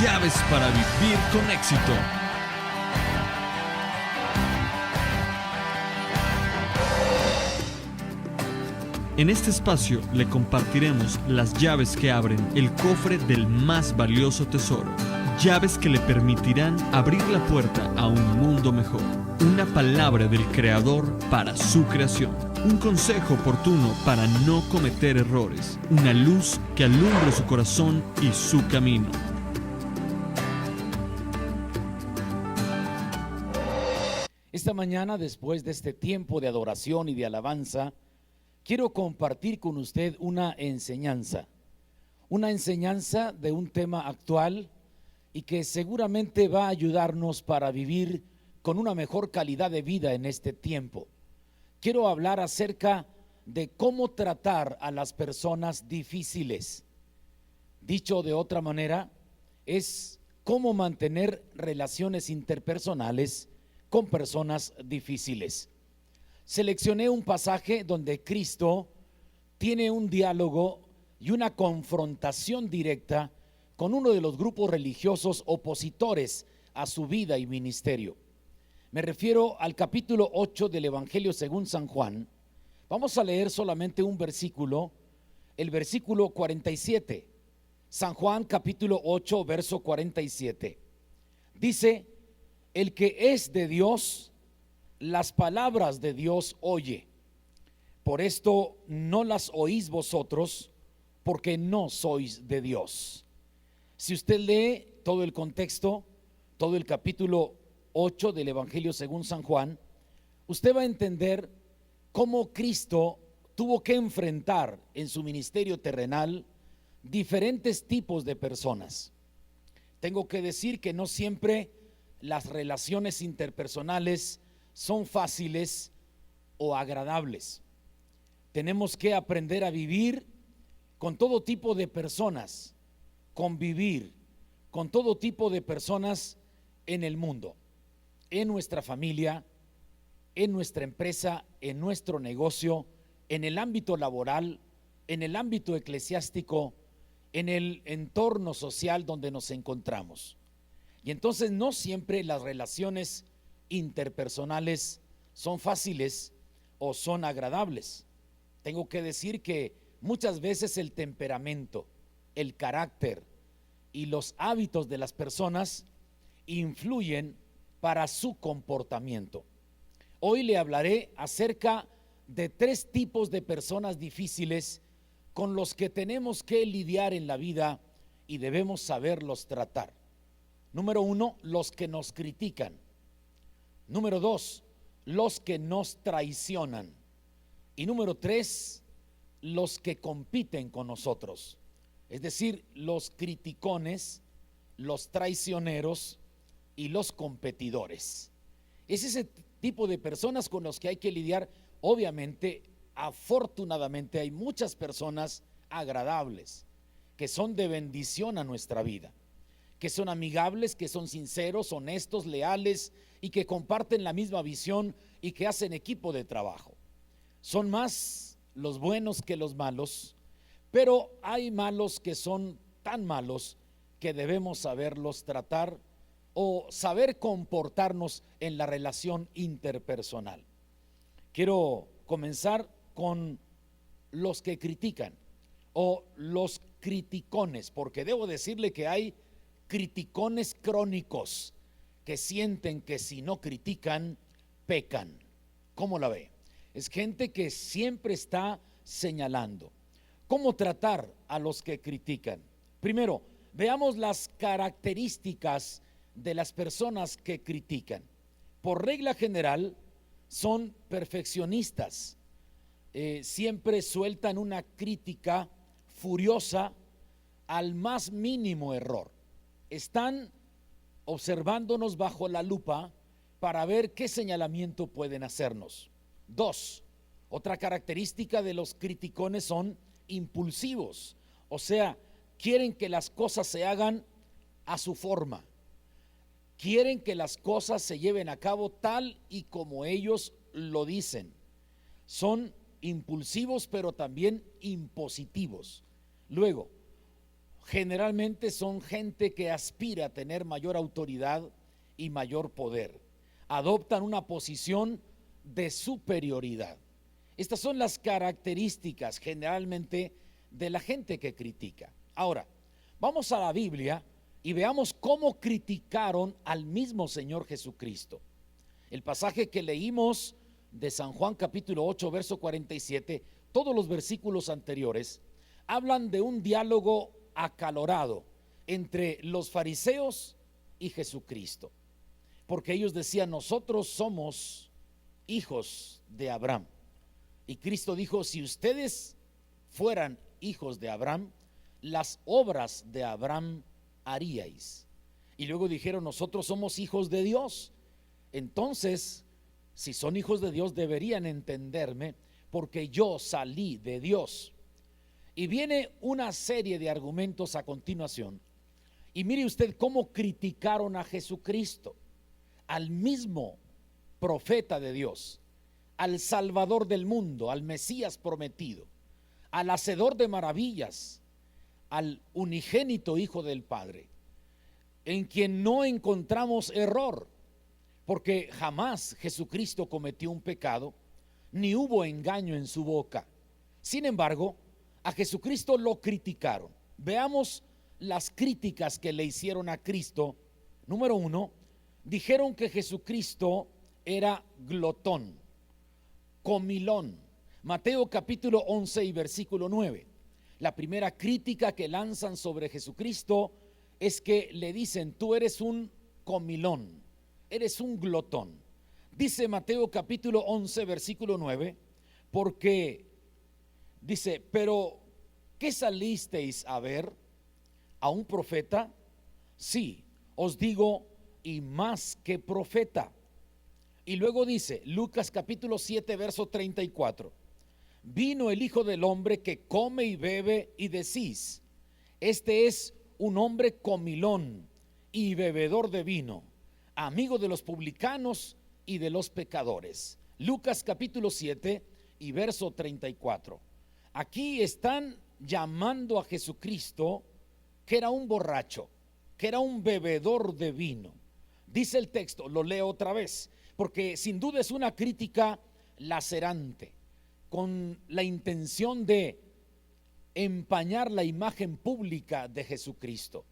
Llaves para vivir con éxito. En este espacio le compartiremos las llaves que abren el cofre del más valioso tesoro. Llaves que le permitirán abrir la puerta a un mundo mejor. Una palabra del Creador para su creación. Un consejo oportuno para no cometer errores. Una luz que alumbre su corazón y su camino. Esta mañana, después de este tiempo de adoración y de alabanza, quiero compartir con usted una enseñanza de un tema actual y que seguramente va a ayudarnos para vivir con una mejor calidad de vida en este tiempo. Quiero hablar acerca de cómo tratar a las personas difíciles. Dicho de otra manera, es cómo mantener relaciones interpersonales con personas difíciles. Seleccioné un pasaje donde Cristo tiene un diálogo y una confrontación directa con uno de los grupos religiosos opositores a su vida y ministerio. Me refiero al capítulo 8 del Evangelio según San Juan. Vamos a leer solamente un versículo, el versículo 47. San Juan capítulo 8, verso 47. Dice: el que es de Dios, las palabras de Dios oye. Por esto no las oís vosotros, porque no sois de Dios. Si usted lee todo el contexto, todo el capítulo 8 del Evangelio según San Juan, usted va a entender cómo Cristo tuvo que enfrentar en su ministerio terrenal diferentes tipos de personas. Tengo que decir que no siempre las relaciones interpersonales son fáciles o agradables. Tenemos que aprender a vivir con todo tipo de personas, convivir con todo tipo de personas en el mundo, en nuestra familia, en nuestra empresa, en nuestro negocio, en el ámbito laboral, en el ámbito eclesiástico, en el entorno social donde nos encontramos. Y entonces no siempre las relaciones interpersonales son fáciles o son agradables. Tengo que decir que muchas veces el temperamento, el carácter y los hábitos de las personas influyen para su comportamiento. Hoy le hablaré acerca de 3 tipos de personas difíciles con los que tenemos que lidiar en la vida y debemos saberlos tratar. Número 1, los que nos critican. Número 2, los que nos traicionan. Y número 3, los que compiten con nosotros. Es decir, los criticones, los traicioneros y los competidores. Es ese tipo de personas con los que hay que lidiar. Obviamente, afortunadamente, hay muchas personas agradables que son de bendición a nuestra vida, que son amigables, que son sinceros, honestos, leales y que comparten la misma visión y que hacen equipo de trabajo. Son más los buenos que los malos, pero hay malos que son tan malos que debemos saberlos tratar o saber comportarnos en la relación interpersonal. Quiero comenzar con los que critican o los criticones, porque debo decirle que hay criticones crónicos que sienten que si no critican, pecan. ¿Cómo la ve? Es gente que siempre está señalando. ¿Cómo tratar a los que critican? Primero, veamos las características de las personas que critican. Por regla general, son perfeccionistas. Siempre sueltan una crítica furiosa al más mínimo error. Están observándonos bajo la lupa para ver qué señalamiento pueden hacernos. 2, otra característica de los criticones son impulsivos, o sea, quieren que las cosas se hagan a su forma, quieren que las cosas se lleven a cabo tal y como ellos lo dicen. Son impulsivos, pero también impositivos. Luego, generalmente son gente que aspira a tener mayor autoridad y mayor poder. Adoptan una posición de superioridad. Estas son las características generalmente de la gente que critica. Ahora, vamos a la Biblia y veamos cómo criticaron al mismo Señor Jesucristo. El pasaje que leímos de San Juan capítulo 8, verso 47, todos los versículos anteriores hablan de un diálogo acalorado entre los fariseos y Jesucristo, porque ellos decían: nosotros somos hijos de Abraham. Y Cristo dijo: si ustedes fueran hijos de Abraham, las obras de Abraham haríais. Y luego dijeron: nosotros somos hijos de Dios. Entonces, si son hijos de Dios, deberían entenderme, porque yo salí de Dios. Y viene una serie de argumentos a continuación. Y mire usted cómo criticaron a Jesucristo, al mismo profeta de Dios, al Salvador del mundo, al Mesías prometido, al hacedor de maravillas, al unigénito Hijo del Padre, en quien no encontramos error, porque jamás Jesucristo cometió un pecado, ni hubo engaño en su boca. Sin embargo, a Jesucristo lo criticaron. Veamos las críticas que le hicieron a Cristo. Número uno, dijeron que Jesucristo era glotón, comilón. Mateo capítulo 11 y versículo 9. La primera crítica que lanzan sobre Jesucristo es que le dicen: tú eres un comilón, eres un glotón. Dice Mateo capítulo 11 versículo 9, porque dice: pero ¿qué salisteis a ver? ¿A un profeta? Sí, os digo, y más que profeta. Y luego dice Lucas capítulo 7 verso 34: vino el Hijo del Hombre que come y bebe, y decís: este es un hombre comilón y bebedor de vino, amigo de los publicanos y de los pecadores. Lucas capítulo 7 y verso 34. Aquí están llamando a Jesucristo que era un borracho, que era un bebedor de vino. Dice el texto, lo leo otra vez, porque sin duda es una crítica lacerante, con la intención de empañar la imagen pública de Jesucristo,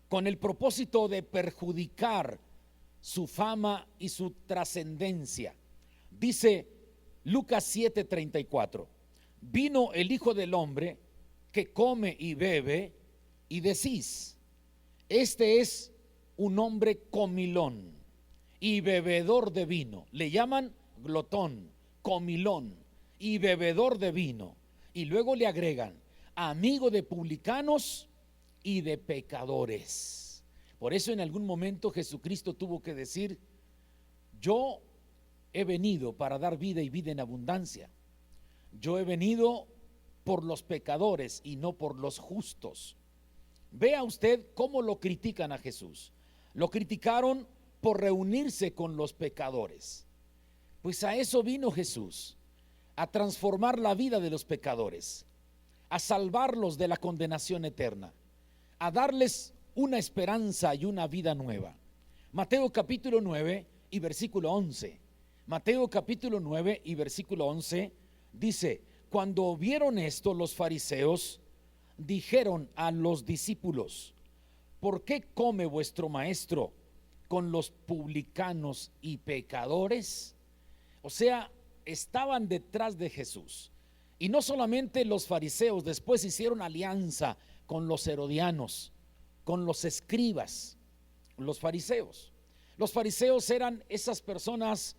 con el propósito de perjudicar su fama y su trascendencia. Dice Lucas 7:34: vino el Hijo del Hombre que come y bebe, y decís: este es un hombre comilón y bebedor de vino. Le llaman glotón, comilón y bebedor de vino. Y luego le agregan: amigo de publicanos y de pecadores. Por eso en algún momento Jesucristo tuvo que decir: yo he venido para dar vida y vida en abundancia. Yo he venido por los pecadores y no por los justos. Vea usted cómo lo critican a Jesús. Lo criticaron por reunirse con los pecadores. Pues a eso vino Jesús, a transformar la vida de los pecadores, a salvarlos de la condenación eterna, a darles una esperanza y una vida nueva. Mateo capítulo 9 y versículo 11. Mateo capítulo 9 y versículo 11 dice: cuando vieron esto, los fariseos dijeron a los discípulos: ¿por qué come vuestro maestro con los publicanos y pecadores? O sea, estaban detrás de Jesús. Y no solamente los fariseos, después hicieron alianza con los herodianos, con los escribas, los fariseos. Los fariseos eran esas personas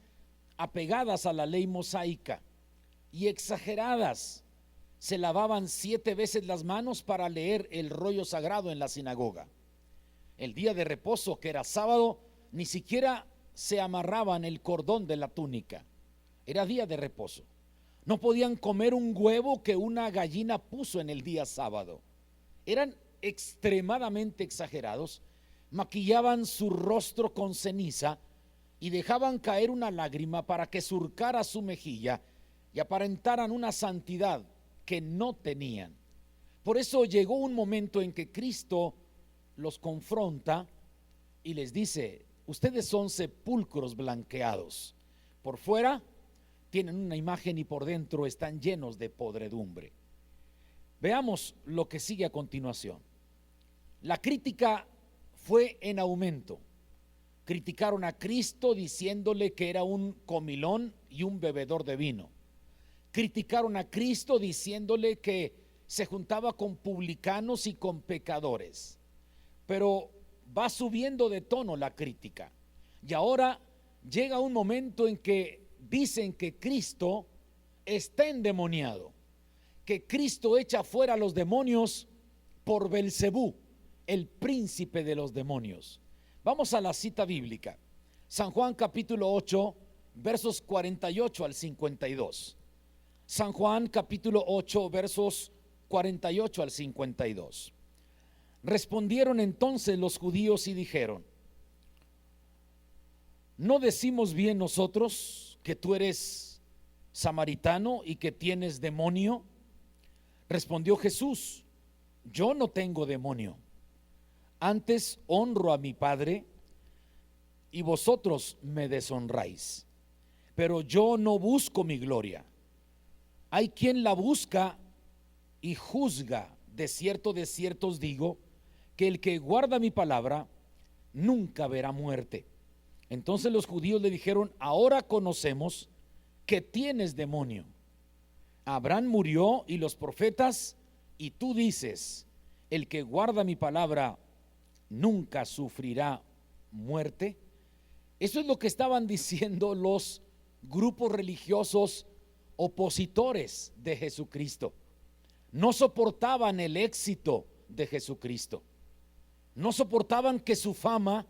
apegadas a la ley mosaica y exageradas. Se lavaban 7 veces las manos para leer el rollo sagrado en la sinagoga. El día de reposo, que era sábado, ni siquiera se amarraban el cordón de la túnica. Era día de reposo. No podían comer un huevo que una gallina puso en el día sábado. Eran extremadamente exagerados. Maquillaban su rostro con ceniza y dejaban caer una lágrima para que surcara su mejilla y aparentaran una santidad que no tenían. Por eso llegó un momento en que Cristo los confronta y les dice: ustedes son sepulcros blanqueados, por fuera tienen una imagen y por dentro están llenos de podredumbre. Veamos lo que sigue a continuación. La crítica fue en aumento. Criticaron a Cristo diciéndole que era un comilón y un bebedor de vino. Criticaron a Cristo diciéndole que se juntaba con publicanos y con pecadores. Pero va subiendo de tono la crítica. Y ahora llega un momento en que dicen que Cristo está endemoniado, que Cristo echa fuera a los demonios por Belcebú, el príncipe de los demonios. Vamos a la cita bíblica. San Juan capítulo 8, versos 48 al 52. San Juan capítulo 8, versos 48 al 52. Respondieron entonces los judíos y dijeron: ¿no decimos bien nosotros que tú eres samaritano y que tienes demonio? Respondió Jesús: yo no tengo demonio, antes honro a mi Padre y vosotros me deshonráis. Pero yo no busco mi gloria. Hay quien la busca y juzga. De cierto os digo, que el que guarda mi palabra nunca verá muerte. Entonces los judíos le dijeron: ahora conocemos que tienes demonio. Abraham murió y los profetas, y tú dices: el que guarda mi palabra nunca sufrirá muerte. Eso es lo que estaban diciendo los grupos religiosos opositores de Jesucristo. No soportaban el éxito de Jesucristo. No soportaban que su fama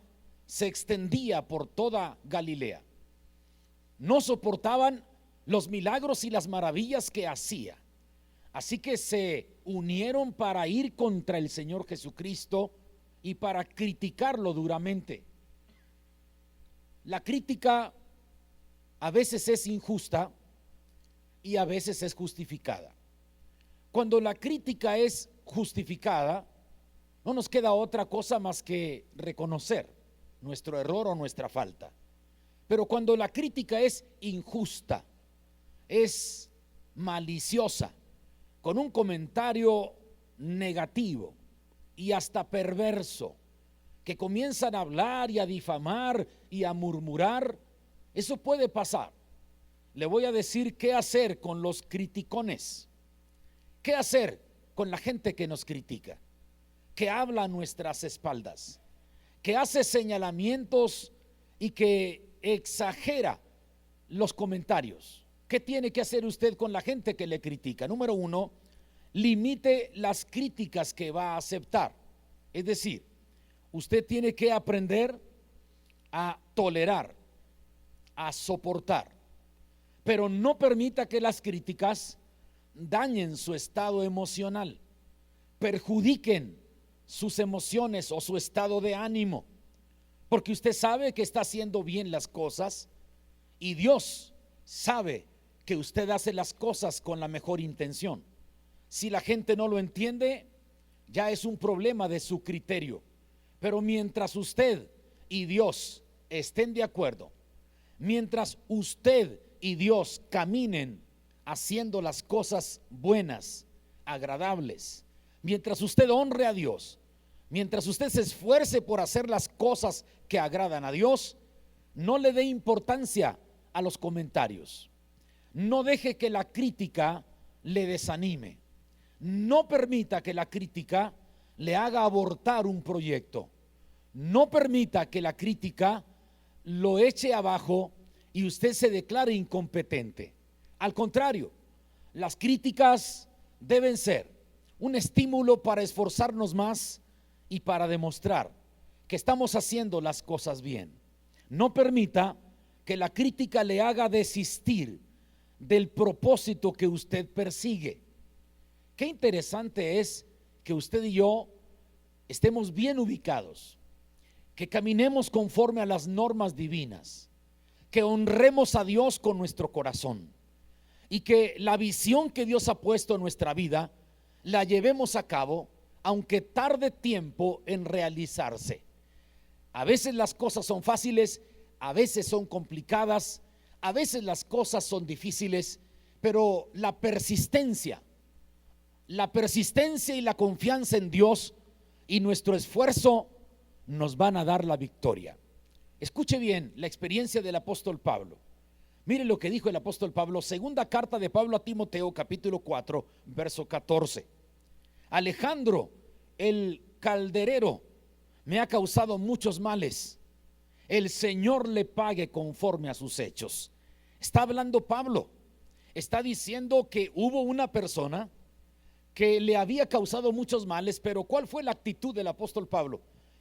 se extendía por toda Galilea. No soportaban los milagros y las maravillas que hacía. Así que se unieron para ir contra el Señor Jesucristo y para criticarlo duramente. La crítica a veces es injusta y a veces es justificada. Cuando la crítica es justificada, no nos queda otra cosa más que reconocer nuestro error o nuestra falta. Pero cuando la crítica es injusta, es maliciosa, con un comentario negativo y hasta perverso, que comienzan a hablar y a difamar y a murmurar, eso puede pasar. Le voy a decir qué hacer con los criticones, qué hacer con la gente que nos critica, que habla a nuestras espaldas, que hace señalamientos y que exagera los comentarios. ¿Qué tiene que hacer usted con la gente que le critica? Número uno, limite las críticas que va a aceptar. Es decir, usted tiene que aprender a tolerar, a soportar, pero no permita que las críticas dañen su estado emocional, perjudiquen sus emociones o su estado de ánimo, porque usted sabe que está haciendo bien las cosas y Dios sabe que usted hace las cosas con la mejor intención. Si la gente no lo entiende, ya es un problema de su criterio, pero mientras usted y Dios estén de acuerdo, mientras usted y Dios caminen haciendo las cosas buenas, agradables, mientras usted honre a Dios, mientras usted se esfuerce por hacer las cosas que agradan a Dios, no le dé importancia a los comentarios. No deje que la crítica le desanime. No permita que la crítica le haga abortar un proyecto. No permita que la crítica lo eche abajo y usted se declare incompetente. Al contrario, las críticas deben ser un estímulo para esforzarnos más y para demostrar que estamos haciendo las cosas bien. No permita que la crítica le haga desistir del propósito que usted persigue. Qué interesante es que usted y yo estemos bien ubicados, que caminemos conforme a las normas divinas, que honremos a Dios con nuestro corazón y que la visión que Dios ha puesto en nuestra vida la llevemos a cabo, aunque tarde tiempo en realizarse. A veces las cosas son fáciles, a veces son complicadas, a veces las cosas son difíciles, pero la persistencia y la confianza en Dios y nuestro esfuerzo nos van a dar la victoria. Escuche bien la experiencia del apóstol Pablo. Mire lo que dijo el apóstol Pablo, segunda carta de Pablo a Timoteo, capítulo 4, verso 14. Alejandro, el calderero, me ha causado muchos males. El Señor le pague conforme a sus hechos. Está hablando Pablo, está diciendo que hubo una persona que le había causado muchos males, pero ¿cuál fue la actitud del apóstol Pablo?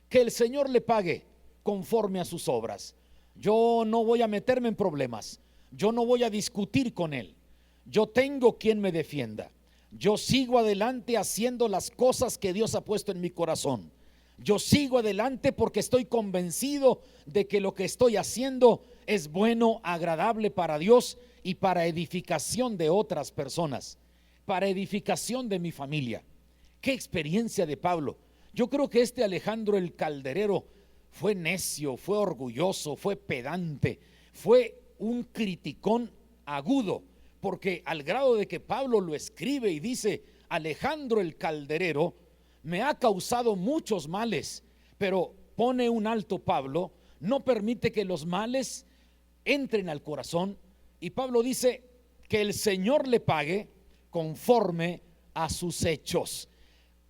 Que el Señor le pague conforme a sus obras. Yo no voy a meterme en problemas, yo no voy a discutir con él, yo tengo quien me defienda, yo sigo adelante haciendo las cosas que Dios ha puesto en mi corazón. Yo sigo adelante porque estoy convencido de que lo que estoy haciendo es bueno, agradable para Dios y para edificación de otras personas, para edificación de mi familia. Qué experiencia de Pablo. Yo creo que este Alejandro el calderero fue necio, fue orgulloso, fue pedante, fue un criticón agudo, porque al grado de que Pablo lo escribe y dice: Alejandro el calderero me ha causado muchos males, pero pone un alto Pablo, no permite que los males entren al corazón, y Pablo dice que el Señor le pague conforme a sus hechos.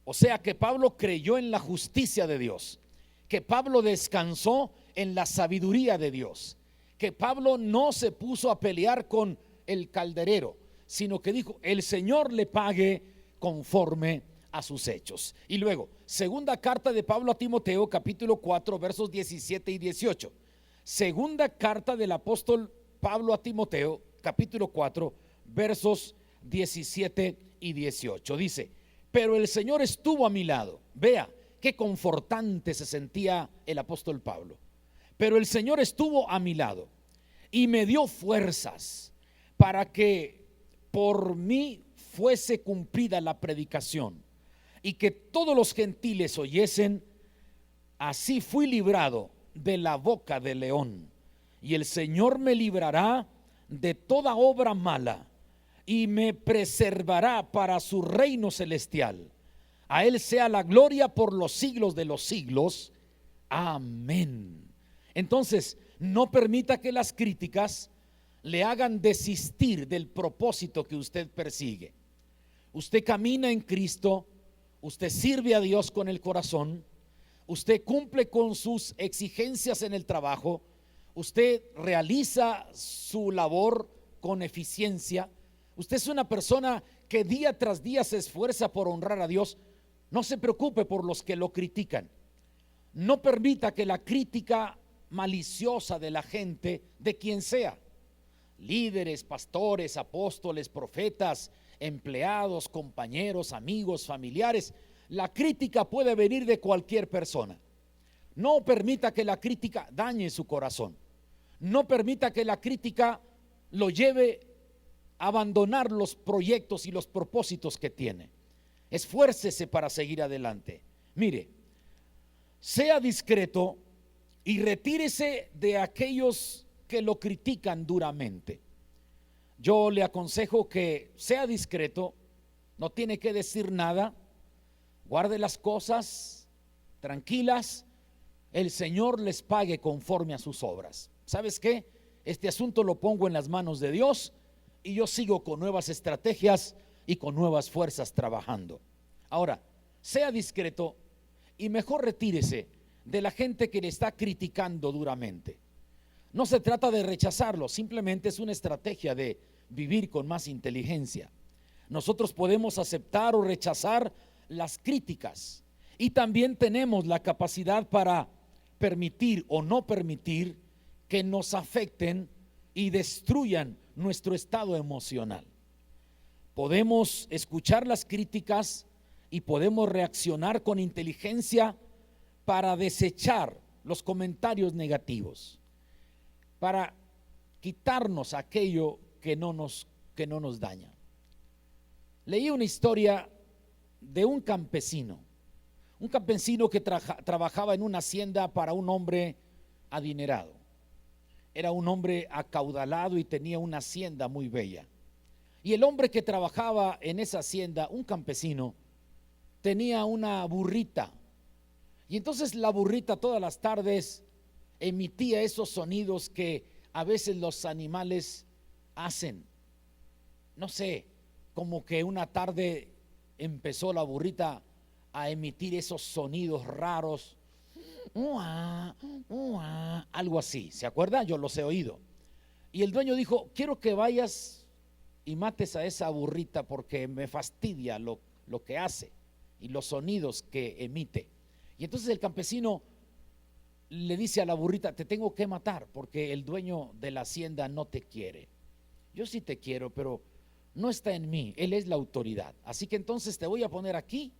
O sea que Pablo creyó en la justicia de Dios, que Pablo descansó en la sabiduría de Dios, que Pablo no se puso a pelear con el calderero, sino que dijo: el Señor le pague conforme a sus hechos. Y luego, segunda carta de Pablo a Timoteo, capítulo 4, versos 17 y 18. Segunda carta del apóstol Pablo a Timoteo, capítulo 4, versos 17 y 18. Dice: pero el Señor estuvo a mi lado. Vea qué confortante se sentía el apóstol Pablo. Pero el Señor estuvo a mi lado y me dio fuerzas para que por mí fuese cumplida la predicación y que todos los gentiles oyesen. Así fui librado de la boca del león, y el Señor me librará de toda obra mala y me preservará para su reino celestial. A Él sea la gloria por los siglos de los siglos. Amén. Entonces, no permita que las críticas le hagan desistir del propósito que usted persigue. Usted camina en Cristo, usted sirve a Dios con el corazón, usted cumple con sus exigencias en el trabajo, usted realiza su labor con eficiencia, usted es una persona que día tras día se esfuerza por honrar a Dios. No se preocupe por los que lo critican. No permita que la crítica maliciosa de la gente, de quien sea, líderes, pastores, apóstoles, profetas, empleados, compañeros, amigos, familiares, la crítica puede venir de cualquier persona. No permita que la crítica dañe su corazón. No permita que la crítica lo lleve a abandonar los proyectos y los propósitos que tiene. Esfuércese para seguir adelante. Mire, sea discreto y retírese de aquellos que lo critican duramente. Yo le aconsejo que sea discreto, no tiene que decir nada, guarde las cosas tranquilas, el Señor les pague conforme a sus obras. ¿Sabes qué? Este asunto lo pongo en las manos de Dios y yo sigo con nuevas estrategias y con nuevas fuerzas trabajando. Ahora, sea discreto y mejor retírese de la gente que le está criticando duramente. No se trata de rechazarlo, simplemente es una estrategia de vivir con más inteligencia. Nosotros podemos aceptar o rechazar las críticas y también tenemos la capacidad para permitir o no permitir que nos afecten y destruyan nuestro estado emocional. Podemos escuchar las críticas y podemos reaccionar con inteligencia para desechar los comentarios negativos, para quitarnos aquello que no nos daña. Leí una historia de un campesino que trabajaba en una hacienda para un hombre adinerado. Era un hombre acaudalado y tenía una hacienda muy bella. Y el hombre que trabajaba en esa hacienda, un campesino, tenía una burrita. Y entonces la burrita todas las tardes emitía esos sonidos que a veces los animales hacen. No sé, como que una tarde empezó la burrita a emitir esos sonidos raros. Uah, uah, algo así, ¿se acuerda? Yo los he oído. Y el dueño dijo: quiero que vayas y mates a esa burrita porque me fastidia lo que hace y los sonidos que emite. Y entonces el campesino le dice a la burrita: te tengo que matar porque el dueño de la hacienda no te quiere. Yo sí te quiero, pero no está en mí, él es la autoridad. Así que entonces te voy a poner aquí,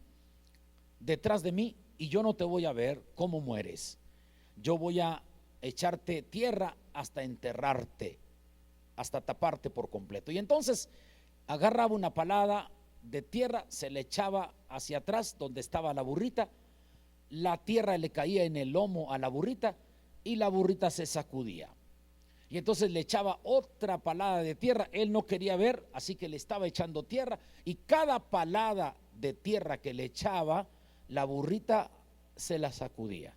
detrás de mí, y yo no te voy a ver cómo mueres. Yo voy a echarte tierra hasta enterrarte, hasta taparte por completo. Y entonces agarraba una palada de tierra, se le echaba hacia atrás donde estaba la burrita, la tierra le caía en el lomo a la burrita y la burrita se sacudía. Y entonces le echaba otra palada de tierra, él no quería ver, así que le estaba echando tierra, y cada palada de tierra que le echaba, la burrita se la sacudía.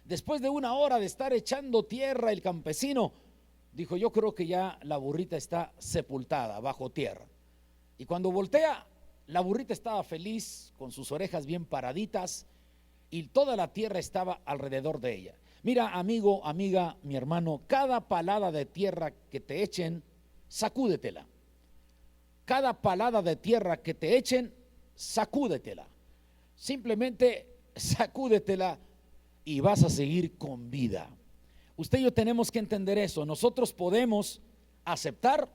Después de una hora de estar echando tierra, el campesino dijo: yo creo que ya la burrita está sepultada bajo tierra. Y cuando voltea, la burrita estaba feliz, con sus orejas bien paraditas, y toda la tierra estaba alrededor de ella. Mira, amigo, amiga, mi hermano, cada palada de tierra que te echen, sacúdetela. Cada palada de tierra que te echen, sacúdetela. Simplemente sacúdetela y vas a seguir con vida. Usted y yo tenemos que entender eso. Nosotros podemos aceptar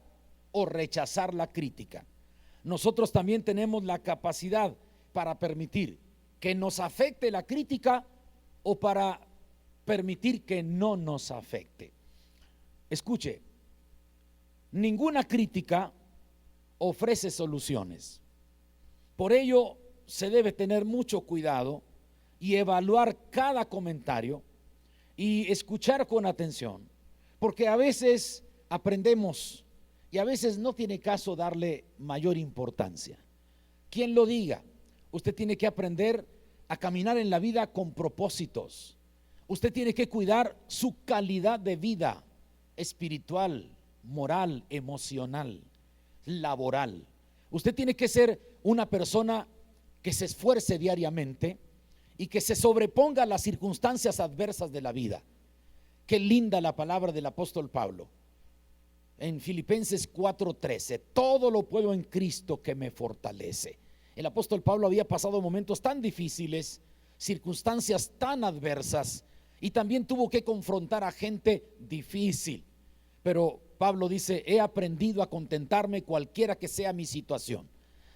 o rechazar la crítica. Nosotros también tenemos la capacidad para permitir que nos afecte la crítica o para permitir que no nos afecte. Escuche, ninguna crítica ofrece soluciones. Por ello, se debe tener mucho cuidado y evaluar cada comentario y escuchar con atención, porque a veces aprendemos y a veces no tiene caso darle mayor importancia. Quien lo diga, usted tiene que aprender a caminar en la vida con propósitos. Usted tiene que cuidar su calidad de vida espiritual, moral, emocional, laboral. Usted tiene que ser una persona que se esfuerce diariamente y que se sobreponga a las circunstancias adversas de la vida. Qué linda la palabra del apóstol Pablo en Filipenses 4:13: todo lo puedo en Cristo que me fortalece. El apóstol Pablo había pasado momentos tan difíciles, circunstancias tan adversas, y también tuvo que confrontar a gente difícil. Pero Pablo dice: he aprendido a contentarme cualquiera que sea mi situación.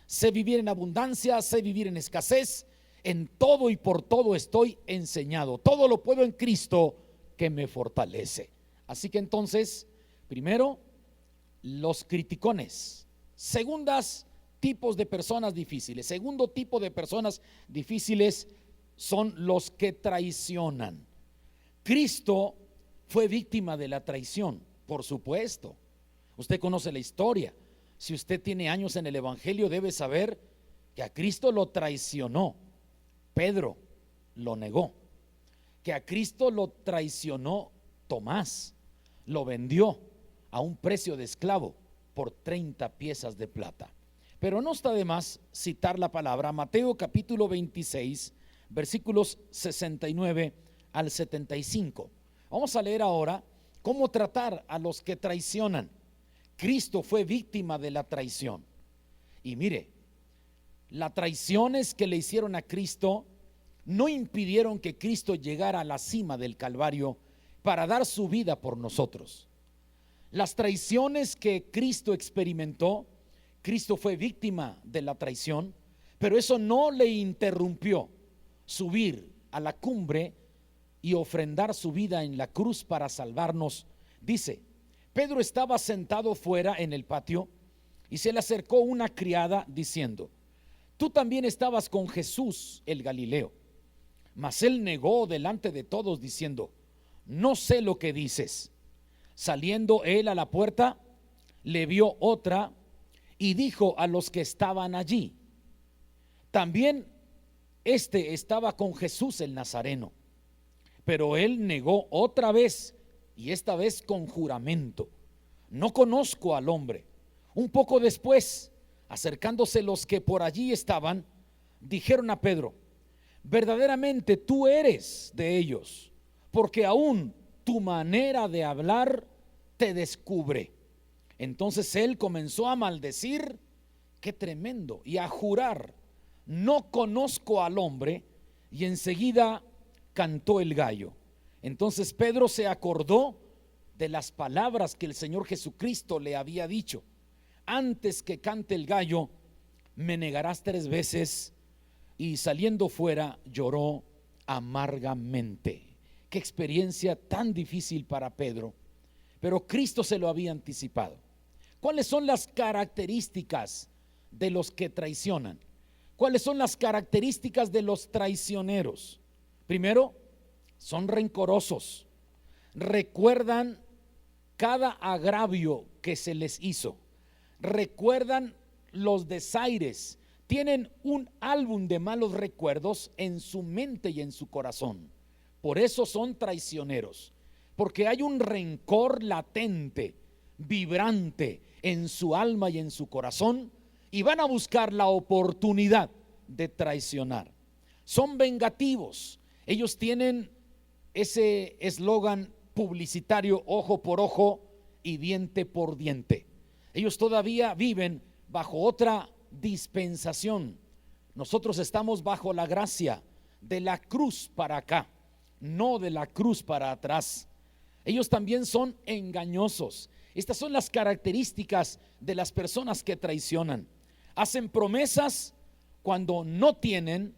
Sé vivir en abundancia, sé vivir en escasez, en todo y por todo estoy enseñado. Todo lo puedo en Cristo que me fortalece. Así que entonces, primero, los criticones. Segundas, tipos de personas difíciles. Segundo tipo de personas difíciles son los que traicionan. Cristo fue víctima de la traición, por supuesto. Usted conoce la historia. Si usted tiene años en el evangelio, debe saber que a Cristo lo traicionó. Pedro lo negó. Que a Cristo lo traicionó Tomás. Lo vendió a un precio de esclavo por 30 piezas de plata. Pero no está de más citar la palabra. Mateo capítulo 26, versículos 69 al 75. Vamos a leer ahora cómo tratar a los que traicionan. Cristo fue víctima de la traición. Y mire, las traiciones que le hicieron a Cristo no impidieron que Cristo llegara a la cima del Calvario para dar su vida por nosotros. Las traiciones que Cristo experimentó, Cristo fue víctima de la traición, pero eso no le interrumpió subir a la cumbre y ofrendar su vida en la cruz para salvarnos. Dice: Pedro estaba sentado fuera en el patio y se le acercó una criada diciendo: tú también estabas con Jesús el Galileo. Mas él negó delante de todos diciendo, no sé lo que dices. Saliendo él a la puerta, le vio otra y dijo a los que estaban allí, también estaba con Jesús el Nazareno. Pero él negó otra vez, y esta vez con juramento, no conozco al hombre. Un poco después, acercándose los que por allí estaban, dijeron a Pedro, verdaderamente tú eres de ellos, porque aún tu manera de hablar te descubre. Entonces él comenzó a maldecir, qué tremendo, y a jurar, no conozco al hombre, y enseguida cantó el gallo. Entonces Pedro se acordó de las palabras que el Señor Jesucristo le había dicho, antes que cante el gallo, me negarás 3 veces, y saliendo fuera lloró amargamente. Qué experiencia tan difícil para Pedro, pero Cristo se lo había anticipado. ¿Cuáles son las características de los que traicionan? ¿Cuáles son las características de los traicioneros? Primero, son rencorosos, recuerdan cada agravio que se les hizo, recuerdan los desaires, tienen un álbum de malos recuerdos en su mente y en su corazón. Por eso son traicioneros, porque hay un rencor latente, vibrante en su alma y en su corazón, y van a buscar la oportunidad de traicionar. Son vengativos. Ellos tienen ese eslogan publicitario, ojo por ojo y diente por diente. Ellos todavía viven bajo otra dispensación. Nosotros estamos bajo la gracia de la cruz para acá, no de la cruz para atrás. Ellos también son engañosos. Estas son las características de las personas que traicionan. Hacen promesas cuando no tienen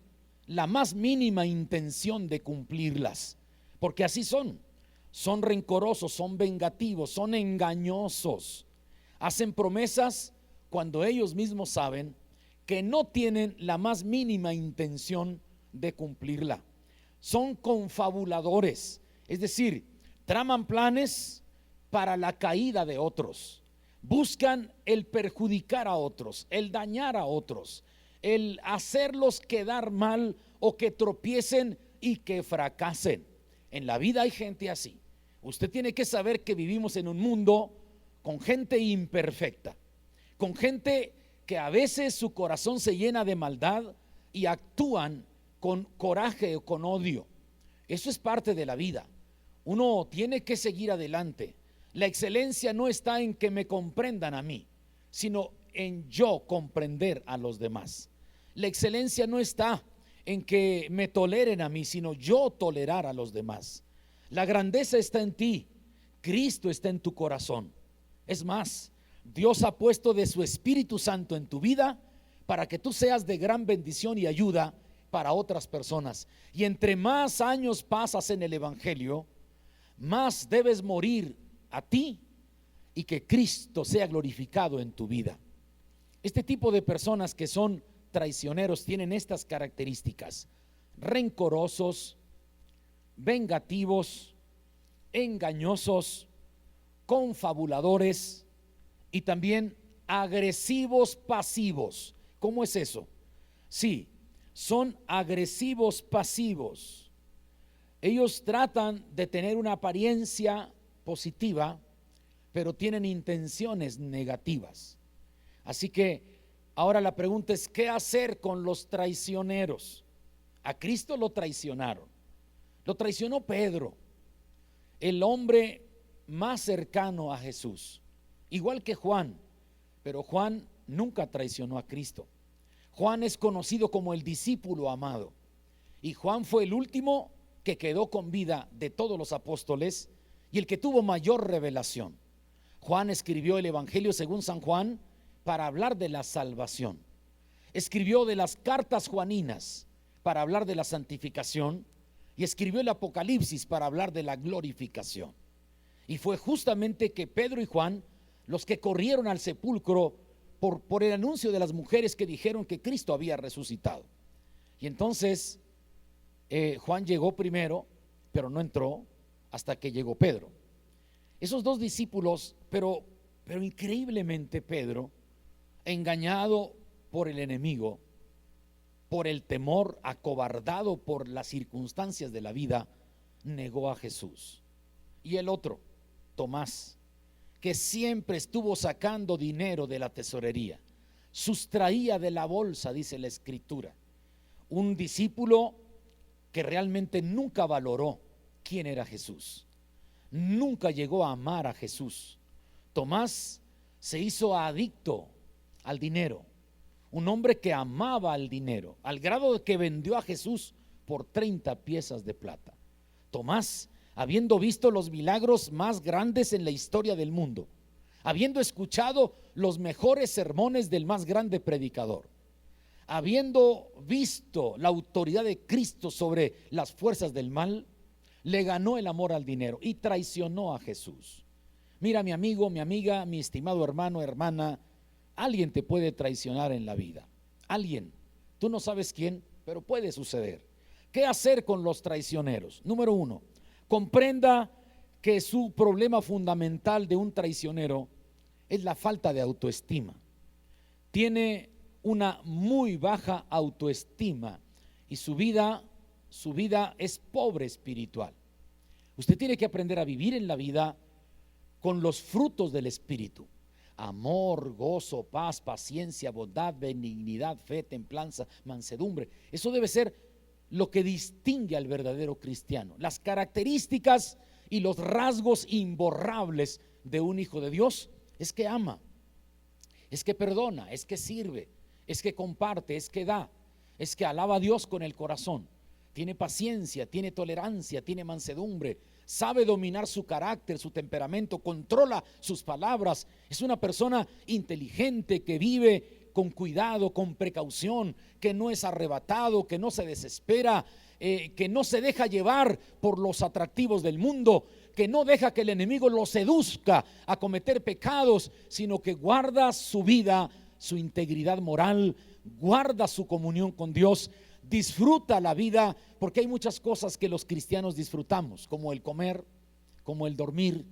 la más mínima intención de cumplirlas, porque así son rencorosos, son vengativos, son engañosos. Hacen promesas cuando ellos mismos saben que no tienen la más mínima intención de cumplirla. Son confabuladores, es decir, traman planes para la caída de otros. Buscan el perjudicar a otros, el dañar a otros, el hacerlos quedar mal o que tropiecen y que fracasen. En la vida hay gente así. Usted tiene que saber que vivimos en un mundo con gente imperfecta, con gente que a veces su corazón se llena de maldad y actúan con coraje o con odio. Eso es parte de la vida. Uno tiene que seguir adelante. La excelencia no está en que me comprendan a mí, sino en yo comprender a los demás. La excelencia no está en que me toleren a mí, sino yo tolerar a los demás. La grandeza está en ti, Cristo está en tu corazón. Es más, Dios ha puesto de su Espíritu Santo en tu vida para que tú seas de gran bendición y ayuda para otras personas. Y entre más años pasas en el Evangelio, más debes morir a ti y que Cristo sea glorificado en tu vida. Este tipo de personas que son traicioneros tienen estas características: rencorosos, vengativos, engañosos, confabuladores y también agresivos pasivos. ¿Cómo es eso? Sí, son agresivos pasivos. Ellos tratan de tener una apariencia positiva, pero tienen intenciones negativas. Así que ahora la pregunta es, ¿qué hacer con los traicioneros? A Cristo lo traicionaron. Lo traicionó Pedro, el hombre más cercano a Jesús, igual que Juan, pero Juan nunca traicionó a Cristo. Juan es conocido como el discípulo amado, y Juan fue el último que quedó con vida de todos los apóstoles y el que tuvo mayor revelación. Juan escribió el Evangelio según San Juan para hablar de la salvación. Escribió de las cartas juaninas para hablar de la santificación, y escribió el Apocalipsis para hablar de la glorificación. Y fue justamente que Pedro y Juan los que corrieron al sepulcro por el anuncio de las mujeres que dijeron que Cristo había resucitado. Y entonces Juan llegó primero, pero no entró hasta que llegó Pedro. Esos dos discípulos, pero increíblemente Pedro, engañado por el enemigo, por el temor, acobardado por las circunstancias de la vida, negó a Jesús. Y el otro, Tomás, que siempre estuvo sacando dinero de la tesorería, sustraía de la bolsa, dice la Escritura. Un discípulo que realmente nunca valoró quién era Jesús, nunca llegó a amar a Jesús. Tomás se hizo adicto al dinero, un hombre que amaba al dinero, al grado de que vendió a Jesús por 30 piezas de plata. Tomás, habiendo visto los milagros más grandes en la historia del mundo, habiendo escuchado los mejores sermones del más grande predicador, habiendo visto la autoridad de Cristo sobre las fuerzas del mal, le ganó el amor al dinero y traicionó a Jesús. Mira, mi amigo, mi amiga, mi estimado hermano, hermana, alguien te puede traicionar en la vida. Alguien, tú no sabes quién, pero puede suceder. ¿Qué hacer con los traicioneros? Número uno, comprenda que su problema fundamental de un traicionero es la falta de autoestima. Tiene una muy baja autoestima y su vida es pobre espiritual. Usted tiene que aprender a vivir en la vida con los frutos del Espíritu: amor, gozo, paz, paciencia, bondad, benignidad, fe, templanza, mansedumbre. Eso debe ser lo que distingue al verdadero cristiano. Las características y los rasgos imborrables de un hijo de Dios es que ama, es que perdona, es que sirve, es que comparte, es que da, es que alaba a Dios con el corazón, tiene paciencia, tiene tolerancia, tiene mansedumbre, sabe dominar su carácter, su temperamento, controla sus palabras. Es una persona inteligente que vive con cuidado, con precaución, que no es arrebatado, que no se desespera, que no se deja llevar por los atractivos del mundo, que no deja que el enemigo lo seduzca a cometer pecados, sino que guarda su vida, su integridad moral, guarda su comunión con Dios, disfruta la vida, porque hay muchas cosas que los cristianos disfrutamos, como el comer, como el dormir,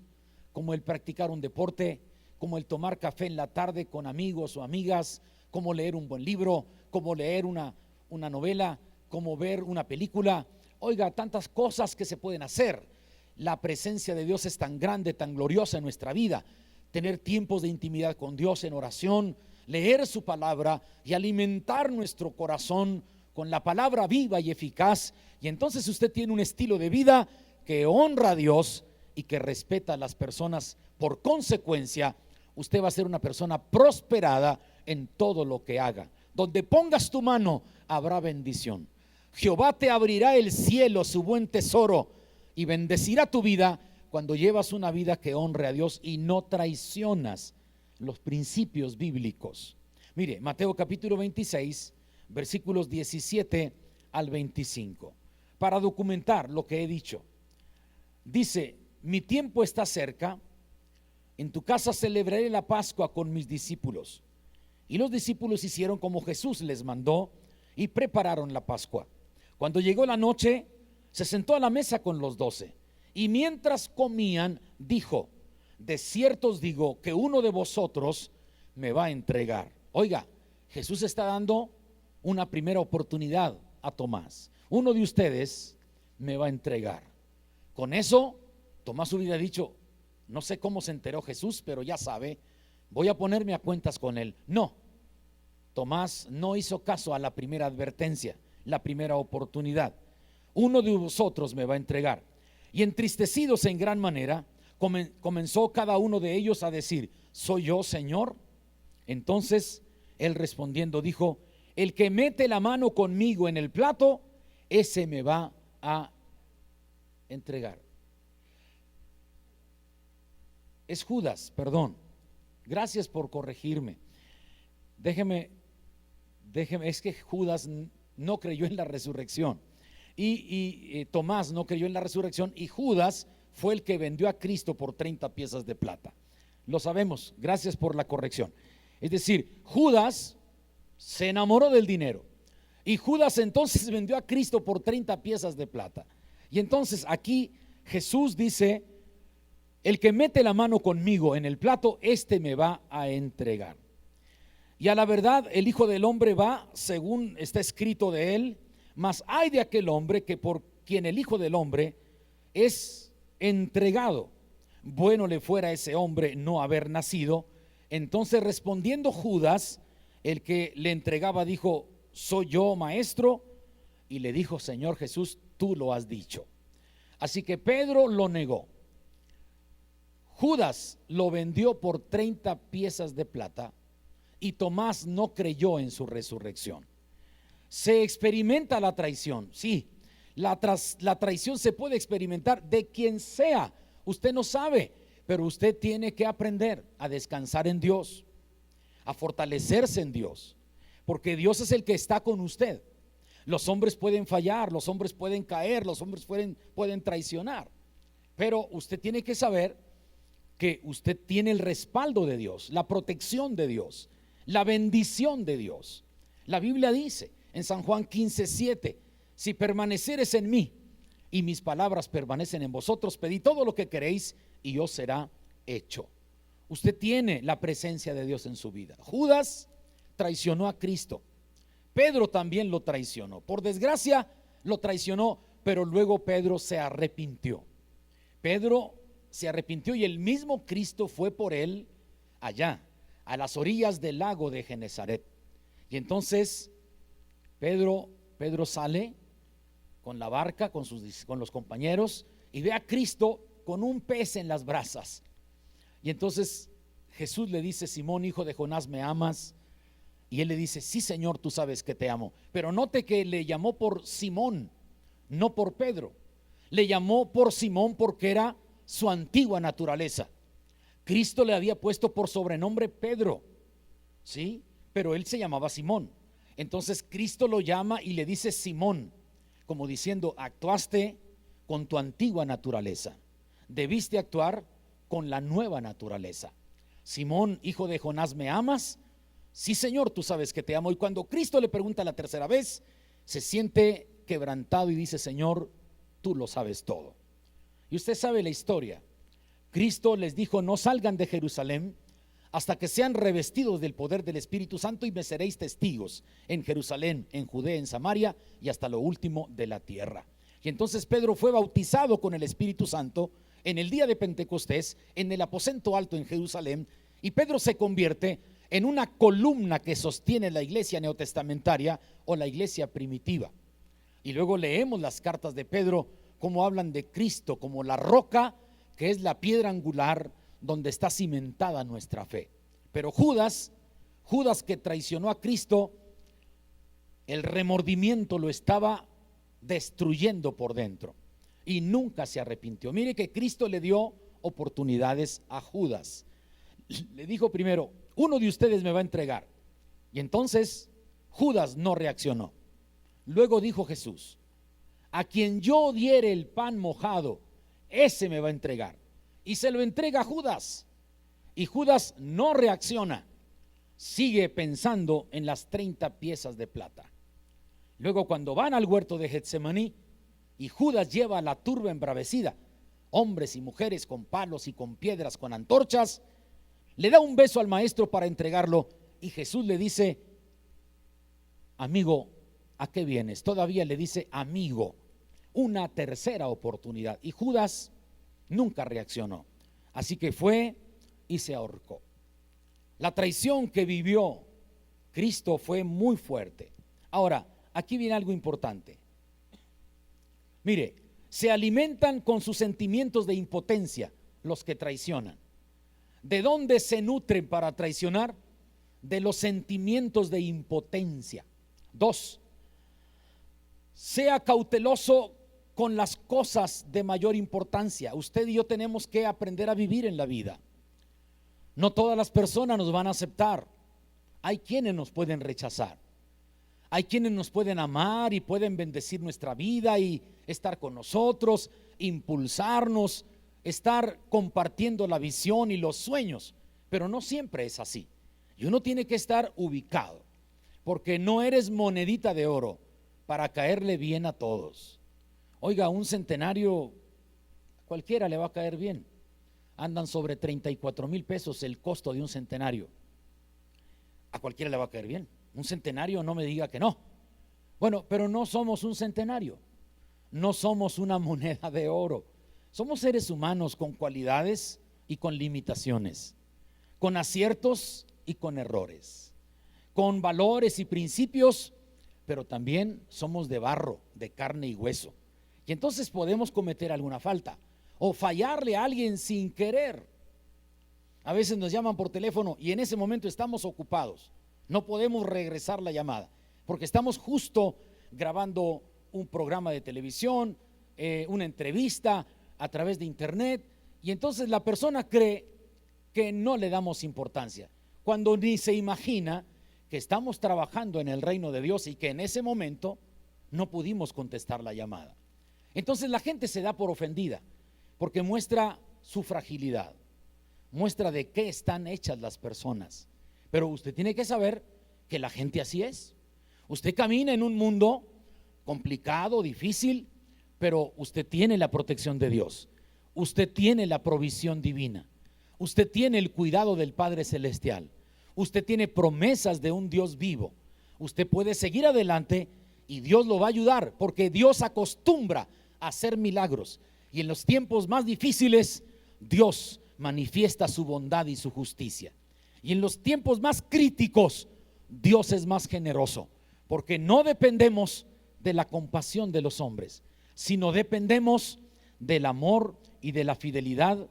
como el practicar un deporte, como el tomar café en la tarde con amigos o amigas, como leer un buen libro, como leer una novela, como ver una película. Oiga, tantas cosas que se pueden hacer. La presencia de Dios es tan grande, tan gloriosa en nuestra vida. Tener tiempos de intimidad con Dios en oración, leer su palabra y alimentar nuestro corazón con la palabra viva y eficaz. Y entonces usted tiene un estilo de vida que honra a Dios y que respeta a las personas. Por consecuencia, usted va a ser una persona prosperada en todo lo que haga. Donde pongas tu mano, habrá bendición. Jehová te abrirá el cielo, su buen tesoro, y bendecirá tu vida cuando llevas una vida que honre a Dios y no traicionas los principios bíblicos. Mire, Mateo capítulo 26, versículos 17 al 25, para documentar lo que he dicho. Dice: mi tiempo está cerca, en tu casa celebraré la Pascua con mis discípulos. Y los discípulos hicieron como Jesús les mandó y prepararon la Pascua. Cuando llegó la noche, se sentó a la mesa con los 12, y mientras comían, dijo: de cierto os digo que uno de vosotros me va a entregar. Oiga, Jesús está dando una primera oportunidad a Tomás. Uno de ustedes me va a entregar. Con eso, Tomás hubiera dicho: no sé cómo se enteró Jesús, pero ya sabe, voy a ponerme a cuentas con él. No, Tomás no hizo caso a la primera advertencia, la primera oportunidad. Uno de vosotros me va a entregar. Y entristecidos en gran manera, comenzó cada uno de ellos a decir: ¿soy yo, Señor? Entonces él respondiendo dijo: el que mete la mano conmigo en el plato, ese me va a entregar. Es Judas, perdón. Gracias por corregirme. Déjeme, es que Judas no creyó en la resurrección. Y Tomás no creyó en la resurrección, y Judas fue el que vendió a Cristo por 30 piezas de plata. Lo sabemos, gracias por la corrección. Es decir, Judas se enamoró del dinero y Judas entonces vendió a Cristo por 30 piezas de plata. Y entonces aquí Jesús dice: el que mete la mano conmigo en el plato, este me va a entregar. Y a la verdad el Hijo del Hombre va según está escrito de él, mas hay de aquel hombre que por quien el Hijo del Hombre es entregado. Bueno le fuera a ese hombre no haber nacido. Entonces respondiendo Judas, el que le entregaba, dijo: soy yo, maestro. Y le dijo: Señor Jesús, tú lo has dicho. Así que Pedro lo negó. Judas lo vendió por 30 piezas de plata y Tomás no creyó en su resurrección. Se experimenta la traición, sí, la traición se puede experimentar de quien sea. Usted no sabe, pero usted tiene que aprender a descansar en Dios, a fortalecerse en Dios, porque Dios es el que está con usted. Los hombres pueden fallar, los hombres pueden caer, los hombres pueden traicionar, pero usted tiene que saber que usted tiene el respaldo de Dios, la protección de Dios, la bendición de Dios. La Biblia dice en San Juan 15:7: si permaneceres en mí y mis palabras permanecen en vosotros, pedid todo lo que queréis y os será hecho. Usted tiene la presencia de Dios en su vida. Judas traicionó a Cristo. Pedro también lo traicionó. Por desgracia lo traicionó, pero luego Pedro se arrepintió. Pedro se arrepintió y el mismo Cristo fue por él allá, a las orillas del lago de Genezaret. Y entonces Pedro sale con la barca, con los compañeros, y ve a Cristo con un pez en las brasas. Y entonces Jesús le dice: Simón, hijo de Jonás, ¿me amas? Y él le dice: sí, Señor, tú sabes que te amo. Pero note que le llamó por Simón, no por Pedro. Le llamó por Simón porque era su antigua naturaleza. Cristo le había puesto por sobrenombre Pedro, ¿sí? Pero él se llamaba Simón. Entonces Cristo lo llama y le dice Simón, como diciendo: actuaste con tu antigua naturaleza, debiste actuar con la nueva naturaleza. Simón, hijo de Jonás, ¿me amas? Sí, Señor, tú sabes que te amo. Y cuando Cristo le pregunta la tercera vez, se siente quebrantado y dice: Señor, tú lo sabes todo. Y usted sabe la historia. Cristo les dijo: no salgan de Jerusalén hasta que sean revestidos del poder del Espíritu Santo, y me seréis testigos en Jerusalén, en Judea, en Samaria y hasta lo último de la tierra. Y entonces Pedro fue bautizado con el Espíritu Santo en el día de Pentecostés, en el aposento alto en Jerusalén, y Pedro se convierte en una columna que sostiene la iglesia neotestamentaria o la iglesia primitiva. Y luego leemos las cartas de Pedro, como hablan de Cristo como la roca, que es la piedra angular donde está cimentada nuestra fe. Pero Judas que traicionó a Cristo, el remordimiento lo estaba destruyendo por dentro y nunca se arrepintió. Mire que Cristo le dio oportunidades a Judas. Le dijo primero: uno de ustedes me va a entregar. Y entonces Judas no reaccionó. Luego dijo Jesús: a quien yo diere el pan mojado, ese me va a entregar. Y se lo entrega a Judas. Y Judas no reacciona, sigue pensando en las 30 piezas de plata. Luego, cuando van al huerto de Getsemaní y Judas lleva a la turba embravecida, hombres y mujeres con palos y con piedras, con antorchas, le da un beso al maestro para entregarlo, y Jesús le dice: amigo, ¿a qué vienes? Todavía le dice amigo, una tercera oportunidad, y Judas nunca reaccionó. Así que fue y se ahorcó. La traición que vivió Cristo fue muy fuerte. Ahora, aquí viene algo importante. Mire, se alimentan con sus sentimientos de impotencia los que traicionan. ¿De dónde se nutren para traicionar? De los sentimientos de impotencia. 2, sea cauteloso con las cosas de mayor importancia. Usted y yo tenemos que aprender a vivir en la vida. No todas las personas nos van a aceptar. Hay quienes nos pueden rechazar. Hay quienes nos pueden amar y pueden bendecir nuestra vida y estar con nosotros, impulsarnos, estar compartiendo la visión y los sueños, pero no siempre es así. Y uno tiene que estar ubicado, porque no eres monedita de oro para caerle bien a todos. Oiga, un centenario cualquiera le va a caer bien. Andan sobre 34,000 pesos el costo de un centenario. A cualquiera le va a caer bien. Un centenario, no me diga que no. Bueno, pero no somos un centenario, no somos una moneda de oro. Somos seres humanos con cualidades y con limitaciones, con aciertos y con errores, con valores y principios, pero también somos de barro, de carne y hueso. Y entonces podemos cometer alguna falta o fallarle a alguien sin querer. A veces nos llaman por teléfono y en ese momento estamos ocupados, no podemos regresar la llamada porque estamos justo grabando un programa de televisión, una entrevista a través de internet, y entonces la persona cree que no le damos importancia, cuando ni se imagina que estamos trabajando en el reino de Dios y que en ese momento no pudimos contestar la llamada. Entonces la gente se da por ofendida porque muestra su fragilidad, muestra de qué están hechas las personas. Pero usted tiene que saber que la gente así es. Usted camina en un mundo complicado, difícil, pero usted tiene la protección de Dios, usted tiene la provisión divina, usted tiene el cuidado del Padre Celestial, usted tiene promesas de un Dios vivo. Usted puede seguir adelante y Dios lo va a ayudar, porque Dios acostumbra a hacer milagros, y en los tiempos más difíciles Dios manifiesta su bondad y su justicia, y en los tiempos más críticos Dios es más generoso, porque no dependemos de la compasión de los hombres, sino dependemos del amor y de la fidelidad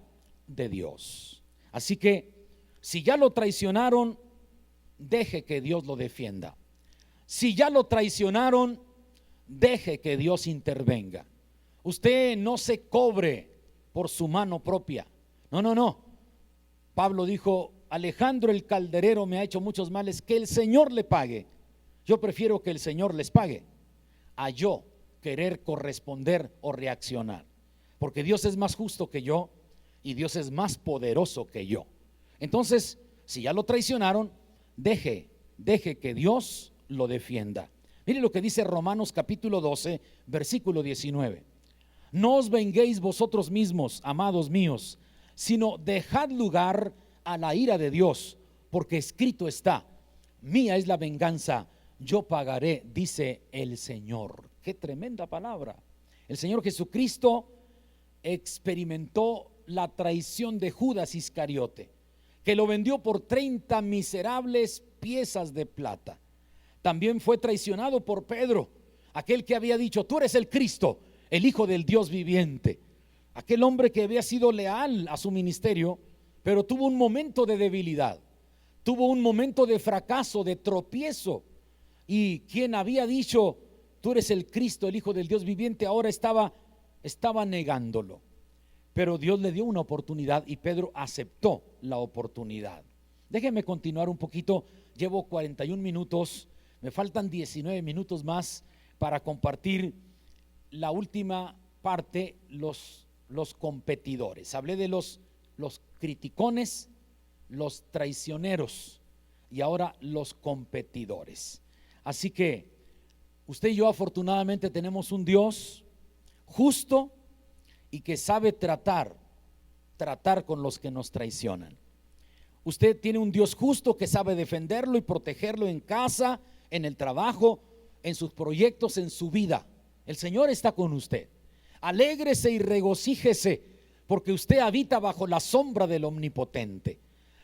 de Dios. Así que si ya lo traicionaron, deje que Dios lo defienda. Si ya lo traicionaron, deje que Dios intervenga. Usted no se cobre por su mano propia. No. Pablo dijo: Alejandro el calderero me ha hecho muchos males, que el Señor le pague. Yo prefiero que el Señor les pague a yo querer corresponder o reaccionar, porque Dios es más justo que yo y Dios es más poderoso que yo. Entonces, si ya lo traicionaron, deje que Dios lo defienda. Mire lo que dice Romanos capítulo 12, versículo 19. No os venguéis vosotros mismos, amados míos, sino dejad lugar a la ira de Dios, porque escrito está: mía es la venganza, yo pagaré, dice el Señor. Qué tremenda palabra. El Señor Jesucristo experimentó la traición de Judas Iscariote, que lo vendió por 30 miserables piezas de plata. También fue traicionado por Pedro, aquel que había dicho: tú eres el Cristo, el Hijo del Dios viviente. Aquel hombre que había sido leal a su ministerio, pero tuvo un momento de debilidad, tuvo un momento de fracaso, de tropiezo, y quien había dicho: tú eres el Cristo, el Hijo del Dios viviente, ahora estaba negándolo. Pero Dios le dio una oportunidad y Pedro aceptó la oportunidad. Déjeme continuar un poquito. Llevo 41 minutos, me faltan 19 minutos más para compartir la última parte, los competidores. Hablé de los criticones, los traicioneros y ahora los competidores. Así que usted y yo afortunadamente tenemos un Dios justo y que sabe tratar con los que nos traicionan. Usted tiene un Dios justo que sabe defenderlo y protegerlo en casa, en el trabajo, en sus proyectos, en su vida. El Señor está con usted. Alégrese y regocíjese, porque usted habita bajo la sombra del Omnipotente,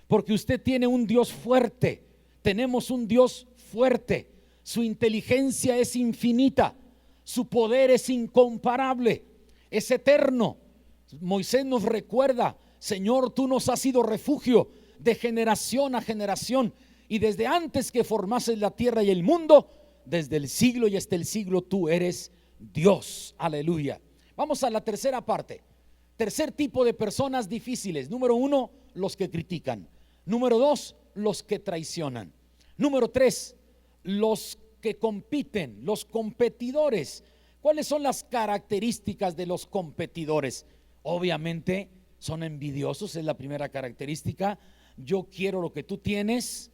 porque usted tiene un Dios fuerte. Tenemos un Dios fuerte. Su inteligencia es infinita, su poder es incomparable, es eterno. Moisés nos recuerda: Señor, tú nos has sido refugio de generación a generación, y desde antes que formases la tierra y el mundo, desde el siglo y hasta el siglo, tú eres Dios. Aleluya. Vamos a la tercera parte. Tercer tipo de personas difíciles. Número 1, los que critican. Número 2, los que traicionan. Número 3, los que compiten, los competidores. ¿Cuáles son las características de los competidores? Obviamente son envidiosos, es la primera característica. Yo quiero lo que tú tienes,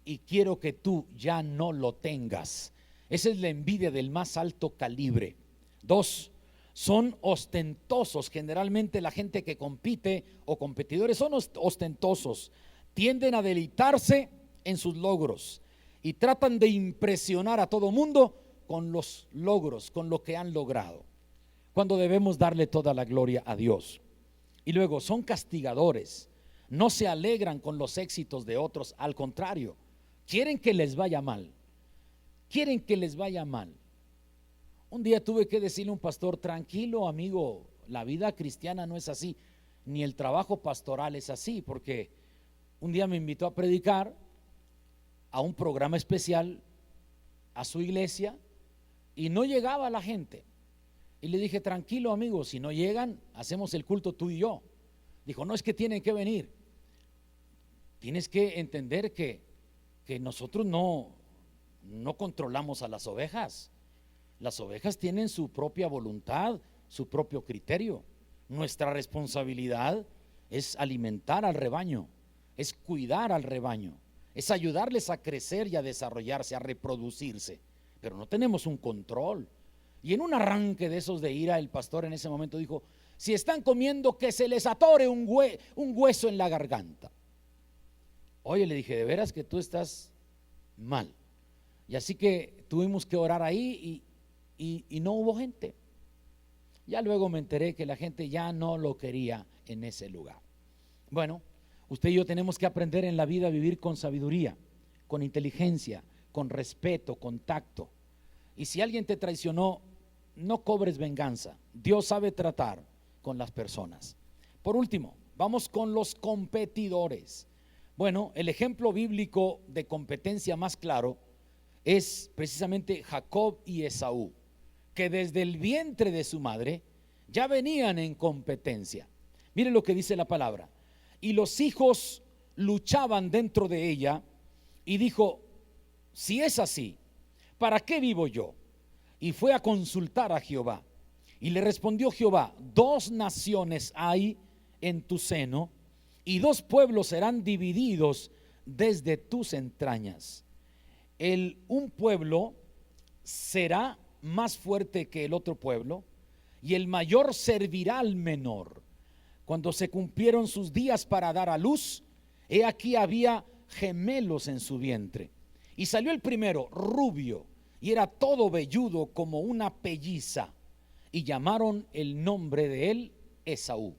y quiero que tú ya no lo tengas. Esa es la envidia del más alto calibre. 2, son ostentosos. Generalmente la gente que compite o competidores son ostentosos. Tienden a deleitarse en sus logros y tratan de impresionar a todo mundo con los logros, con lo que han logrado, cuando debemos darle toda la gloria a Dios. Y luego son castigadores. No se alegran con los éxitos de otros, al contrario, quieren que les vaya mal. Quieren que les vaya mal. Un día tuve que decirle a un pastor: tranquilo, amigo, la vida cristiana no es así, ni el trabajo pastoral es así, porque un día me invitó a predicar a un programa especial a su iglesia y no llegaba la gente. Y le dije: tranquilo, amigo, si no llegan, hacemos el culto tú y yo. Dijo: no, es que tienen que venir. Tienes que entender que nosotros no controlamos a las ovejas. Las ovejas tienen su propia voluntad, su propio criterio. Nuestra responsabilidad es alimentar al rebaño, es cuidar al rebaño, es ayudarles a crecer y a desarrollarse, a reproducirse, pero no tenemos un control. Y en un arranque de esos de ira, el pastor en ese momento dijo: si están comiendo, que se les atore un hueso en la garganta. Oye, le dije: de veras que tú estás mal. Y así que tuvimos que orar ahí y no hubo gente. Ya luego me enteré que la gente ya no lo quería en ese lugar. Bueno, usted y yo tenemos que aprender en la vida a vivir con sabiduría, con inteligencia, con respeto, con tacto. Y si alguien te traicionó, no cobres venganza. Dios sabe tratar con las personas. Por último, vamos con los competidores. Bueno, el ejemplo bíblico de competencia más claro es precisamente Jacob y Esaú, que desde el vientre de su madre ya venían en competencia. Mire lo que dice la palabra: y los hijos luchaban dentro de ella, y dijo: si es así, ¿para qué vivo yo? Y fue a consultar a Jehová, y le respondió Jehová: 2 naciones hay en tu seno, y 2 pueblos serán divididos desde tus entrañas. Un pueblo será más fuerte que el otro pueblo, y el mayor servirá al menor. Cuando se cumplieron sus días para dar a luz, he aquí había gemelos en su vientre. Y salió el primero rubio, y era todo velludo como una pelliza, y llamaron el nombre de él Esaú.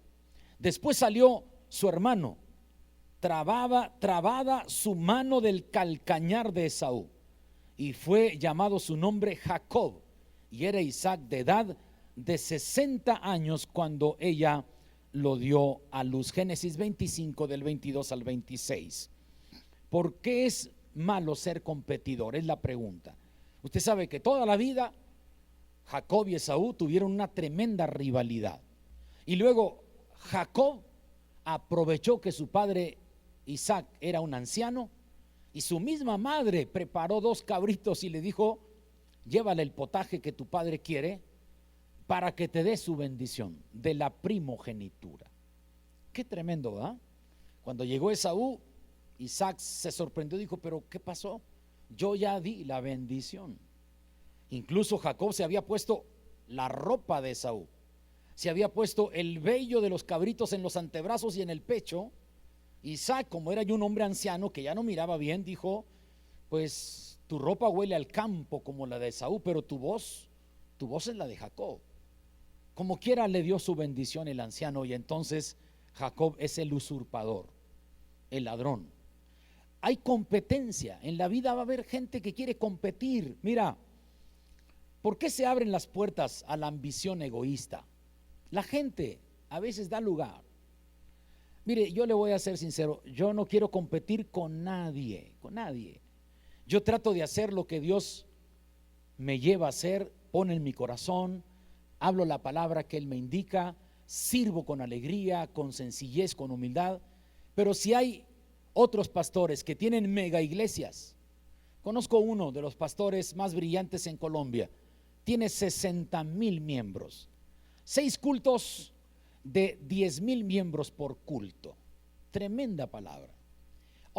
Después salió su hermano, trabada su mano del calcañar de Esaú, y fue llamado su nombre Jacob. Y era Isaac de edad de 60 años cuando ella lo dio a luz. Génesis 25 del 22 al 26. ¿Por qué es malo ser competidor? Es la pregunta. Usted sabe que toda la vida Jacob y Esaú tuvieron una tremenda rivalidad. Y luego Jacob aprovechó que su padre Isaac era un anciano, y su misma madre preparó 2 cabritos y le dijo: llévale el potaje que tu padre quiere para que te dé su bendición de la primogenitura. Qué tremendo, ¿verdad? Cuando llegó Esaú, Isaac se sorprendió, dijo: pero ¿qué pasó? Yo ya di la bendición. Incluso Jacob se había puesto la ropa de Esaú, se había puesto el vello de los cabritos en los antebrazos y en el pecho. Isaac, como era ya un hombre anciano que ya no miraba bien, dijo: pues tu ropa huele al campo como la de Esaú, pero tu voz es la de Jacob. Como quiera le dio su bendición el anciano, y entonces Jacob es el usurpador, el ladrón. Hay competencia, en la vida va a haber gente que quiere competir. Mira, ¿por qué se abren las puertas a la ambición egoísta? La gente a veces da lugar. Mire, yo le voy a ser sincero, yo no quiero competir con nadie, Yo trato de hacer lo que Dios me lleva a hacer, pone en mi corazón, hablo la palabra que Él me indica, sirvo con alegría, con sencillez, con humildad. Pero si hay otros pastores que tienen mega iglesias, conozco uno de los pastores más brillantes en Colombia, tiene 60,000 miembros, 6 cultos de 10,000 miembros por culto. Tremenda palabra.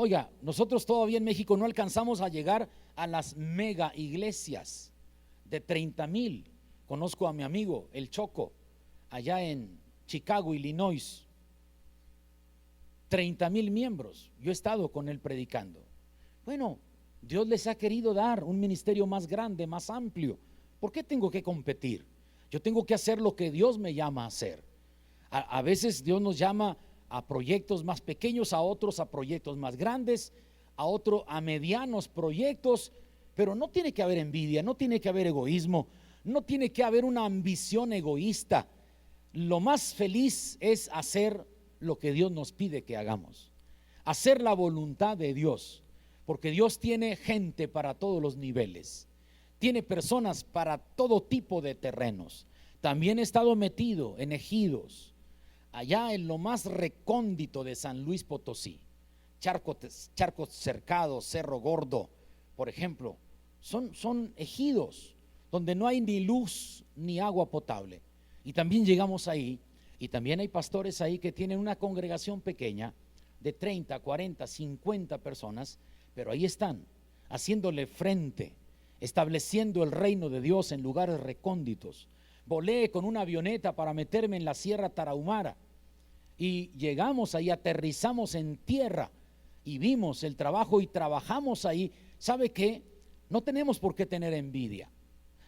Oiga, nosotros todavía en México no alcanzamos a llegar a las mega iglesias de 30,000. Conozco a mi amigo, el Choco, allá en Chicago, Illinois. 30,000 miembros. Yo he estado con él predicando. Bueno, Dios les ha querido dar un ministerio más grande, más amplio. ¿Por qué tengo que competir? Yo tengo que hacer lo que Dios me llama a hacer. A veces Dios nos llama a proyectos más pequeños, a otros a proyectos más grandes, a otros a medianos proyectos, pero no tiene que haber envidia, no tiene que haber egoísmo, no tiene que haber una ambición egoísta. Lo más feliz es hacer lo que Dios nos pide que hagamos, hacer la voluntad de Dios, porque Dios tiene gente para todos los niveles, tiene personas para todo tipo de terrenos. También he estado metido en ejidos, allá en lo más recóndito de San Luis Potosí, Charcos Cercados, Cerro Gordo, por ejemplo, son ejidos donde no hay ni luz ni agua potable. Y también llegamos ahí, y también hay pastores ahí que tienen una congregación pequeña de 30, 40, 50 personas, pero ahí están haciéndole frente, estableciendo el reino de Dios en lugares recónditos. Volé con una avioneta para meterme en la Sierra Tarahumara y llegamos ahí, aterrizamos en tierra y vimos el trabajo y trabajamos ahí. ¿Sabe qué? No tenemos por qué tener envidia.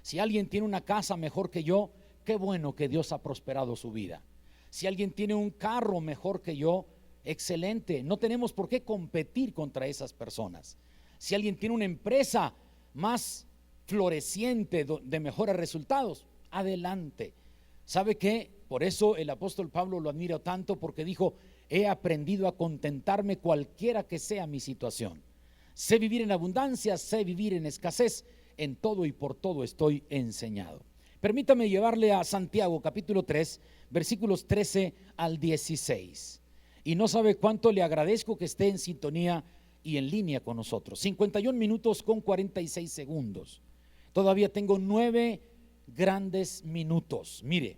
Si alguien tiene una casa mejor que yo, qué bueno que Dios ha prosperado su vida. Si alguien tiene un carro mejor que yo, excelente. No tenemos por qué competir contra esas personas. Si alguien tiene una empresa más floreciente, de mejores resultados, adelante. ¿Sabe qué? Por eso el apóstol Pablo lo admiro tanto, porque dijo: he aprendido a contentarme cualquiera que sea mi situación. Sé vivir en abundancia, sé vivir en escasez, en todo y por todo estoy enseñado. Permítame llevarle a Santiago capítulo 3, versículos 13 al 16. Y no sabe cuánto le agradezco que esté en sintonía y en línea con nosotros. 51 minutos con 46 segundos. Todavía tengo 9 grandes minutos. Mire,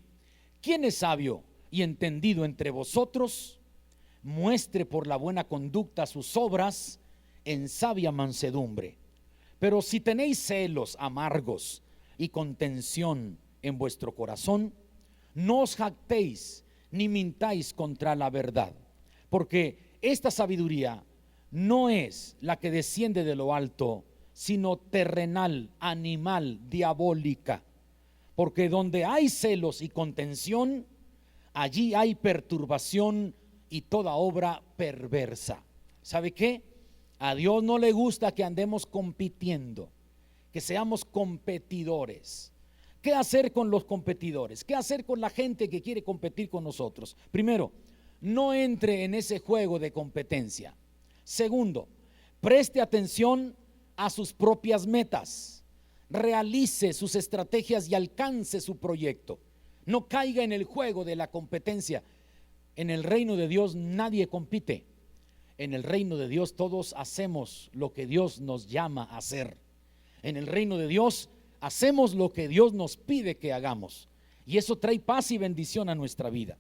¿quién es sabio y entendido entre vosotros? Muestre por la buena conducta sus obras en sabia mansedumbre. Pero si tenéis celos amargos y contención en vuestro corazón, no os jactéis ni mintáis contra la verdad, porque esta sabiduría no es la que desciende de lo alto, sino terrenal, animal, diabólica. Porque donde hay celos y contención, allí hay perturbación y toda obra perversa. ¿Sabe qué? A Dios no le gusta que andemos compitiendo, que seamos competidores. ¿Qué hacer con los competidores? ¿Qué hacer con la gente que quiere competir con nosotros? Primero, no entre en ese juego de competencia. Segundo, preste atención a sus propias metas, realice sus estrategias y alcance su proyecto. No caiga en el juego de la competencia. En el reino de Dios nadie compite. En el reino de Dios todos hacemos lo que Dios nos llama a hacer. En el reino de Dios hacemos lo que Dios nos pide que hagamos, y eso trae paz y bendición a nuestra vida.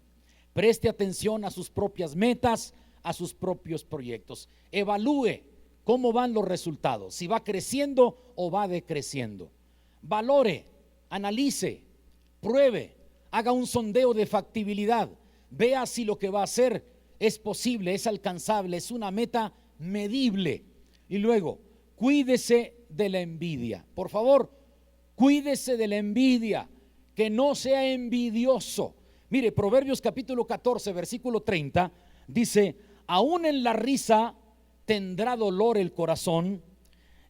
Preste atención a sus propias metas, a sus propios proyectos. Evalúe cómo van los resultados, si va creciendo o va decreciendo. Valore, analice, pruebe, haga un sondeo de factibilidad, vea si lo que va a hacer es posible, es alcanzable, es una meta medible. Y luego, cuídese de la envidia. Por favor, cuídese de la envidia, que no sea envidioso. Mire, Proverbios capítulo 14, versículo 30, dice: aún en la risa tendrá dolor el corazón,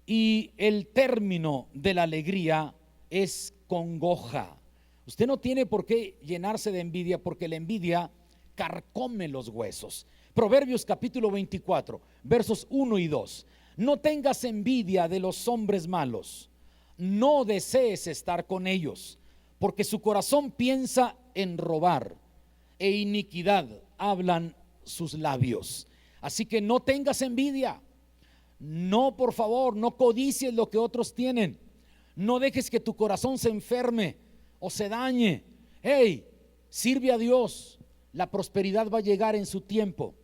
y el término de la alegría es congoja. Usted no tiene por qué llenarse de envidia, porque la envidia carcome los huesos. Proverbios capítulo 24, versos 1 y 2. No tengas envidia de los hombres malos, no desees estar con ellos, porque su corazón piensa en robar, e iniquidad hablan sus labios. Así que no tengas envidia. No, por favor, no codicies lo que otros tienen. No dejes que tu corazón se enferme o se dañe. Hey, sirve a Dios. La prosperidad va a llegar en su tiempo.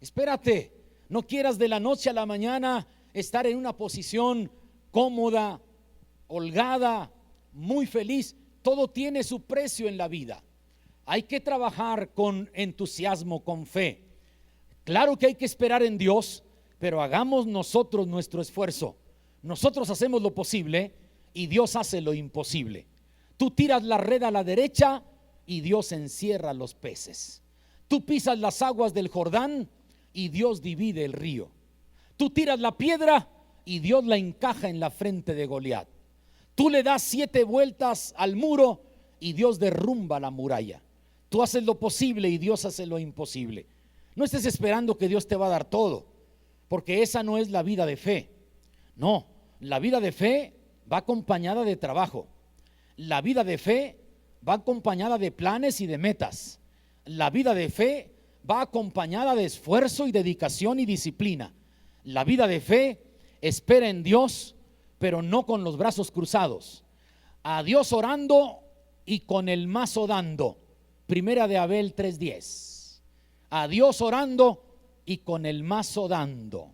Espérate, No quieras de la noche a la mañana estar en una posición cómoda, holgada, muy feliz. Todo tiene su precio en la vida. Hay que trabajar con entusiasmo, con fe. Claro que hay que esperar en Dios, pero hagamos nosotros nuestro esfuerzo. Nosotros hacemos lo posible y Dios hace lo imposible. Tú tiras la red a la derecha y Dios encierra los peces. Tú pisas las aguas del Jordán y Dios divide el río. Tú tiras la piedra y Dios la encaja en la frente de Goliat. Tú le das 7 vueltas al muro y Dios derrumba la muralla. Tú haces lo posible y Dios hace lo imposible. No estés esperando que Dios te va a dar todo, porque esa no es la vida de fe. No, la vida de fe va acompañada de trabajo. La vida de fe va acompañada de planes y de metas. La vida de fe va acompañada de esfuerzo y dedicación y disciplina. La vida de fe espera en Dios, pero no con los brazos cruzados. A Dios orando y con el mazo dando. Primera de Abel 3:10. A Dios orando y con el mazo dando.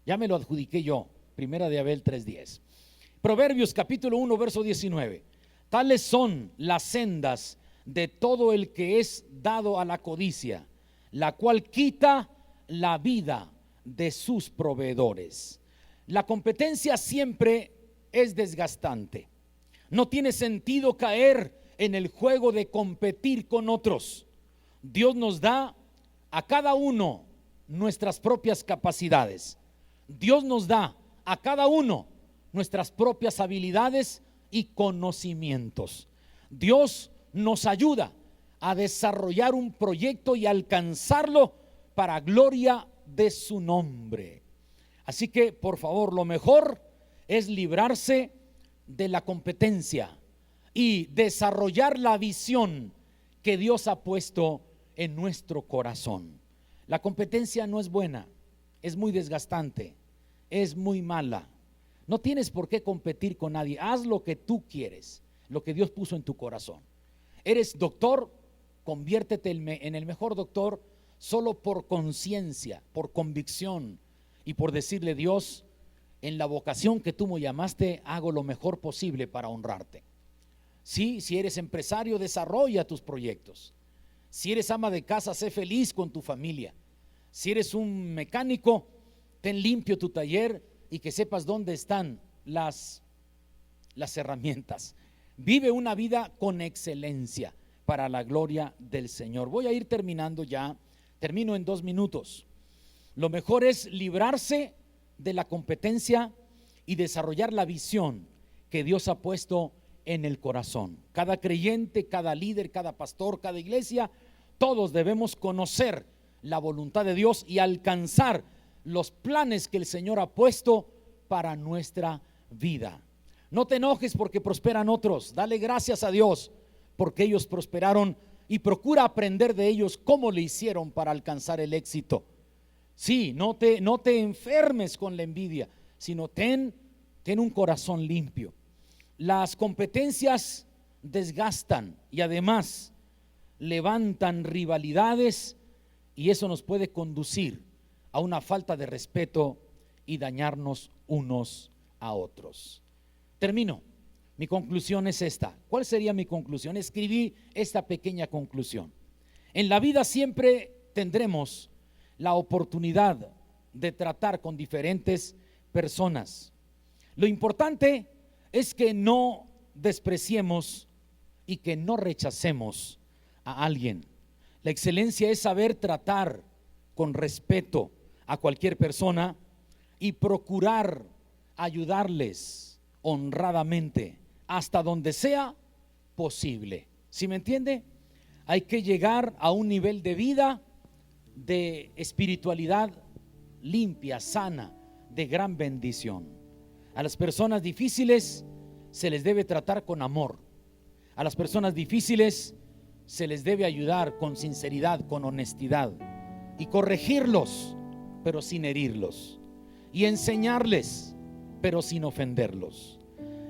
Ya me lo adjudiqué yo. Primera de Abel 3:10. Proverbios capítulo 1 verso 19. Tales son las sendas de todo el que es dado a la codicia, la cual quita la vida de sus proveedores. La competencia siempre es desgastante. No tiene sentido caer en el juego de competir con otros. Dios nos da a cada uno nuestras propias capacidades. Dios nos da a cada uno nuestras propias habilidades y conocimientos. Dios nos ayuda a desarrollar un proyecto y alcanzarlo para gloria de su nombre. Así que, por favor, lo mejor es librarse de la competencia y desarrollar la visión que Dios ha puesto en nuestro corazón. La competencia no es buena, es muy desgastante, es muy mala. No tienes por qué competir con nadie. Haz lo que tú quieres, lo que Dios puso en tu corazón. Eres doctor, conviértete en el mejor doctor solo por conciencia, por convicción y por decirle: Dios, en la vocación que tú me llamaste, hago lo mejor posible para honrarte. Sí, si eres empresario, desarrolla tus proyectos. Si eres ama de casa, sé feliz con tu familia. Si eres un mecánico, ten limpio tu taller y que sepas dónde están las herramientas. Vive una vida con excelencia para la gloria del Señor. Voy a ir terminando ya, termino en 2 minutos. Lo mejor es librarse de la competencia y desarrollar la visión que Dios ha puesto en el corazón. Cada creyente, cada líder, cada pastor, cada iglesia, todos debemos conocer la voluntad de Dios y alcanzar los planes que el Señor ha puesto para nuestra vida. No te enojes porque prosperan otros. Dale gracias a Dios porque ellos prosperaron y procura aprender de ellos cómo le hicieron para alcanzar el éxito. Sí, no te enfermes con la envidia, sino ten un corazón limpio. Las competencias desgastan y además levantan rivalidades, y eso nos puede conducir a una falta de respeto y dañarnos unos a otros. Termino. Mi conclusión es esta. ¿Cuál sería mi conclusión? Escribí esta pequeña conclusión. En la vida siempre tendremos la oportunidad de tratar con diferentes personas. Lo importante es que no despreciemos y que no rechacemos a alguien. La excelencia es saber tratar con respeto a cualquier persona y procurar ayudarles honradamente hasta donde sea posible. ¿Sí me entiende? Hay que llegar a un nivel de vida, de espiritualidad limpia, sana, de gran bendición. A las personas difíciles se les debe tratar con amor. A las personas difíciles se les debe ayudar con sinceridad, con honestidad, y corregirlos, pero sin herirlos, y enseñarles, pero sin ofenderlos,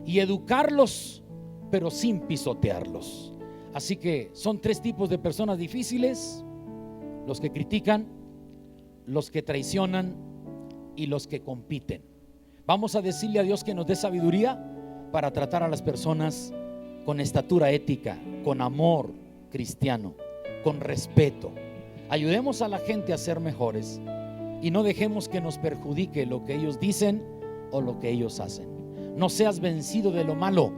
y educarlos, pero sin pisotearlos. Así que son 3 tipos de personas difíciles: los que critican, los que traicionan y los que compiten. Vamos a decirle a Dios que nos dé sabiduría para tratar a las personas con estatura ética, con amor cristiano, con respeto. Ayudemos a la gente a ser mejores y no dejemos que nos perjudique lo que ellos dicen o lo que ellos hacen. No seas vencido de lo malo,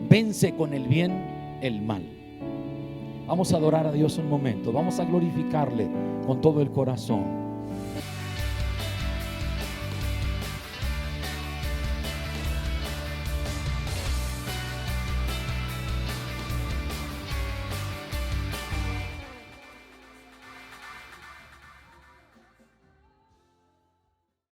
vence con el bien el mal. Vamos a adorar a Dios un momento, vamos a glorificarle con todo el corazón.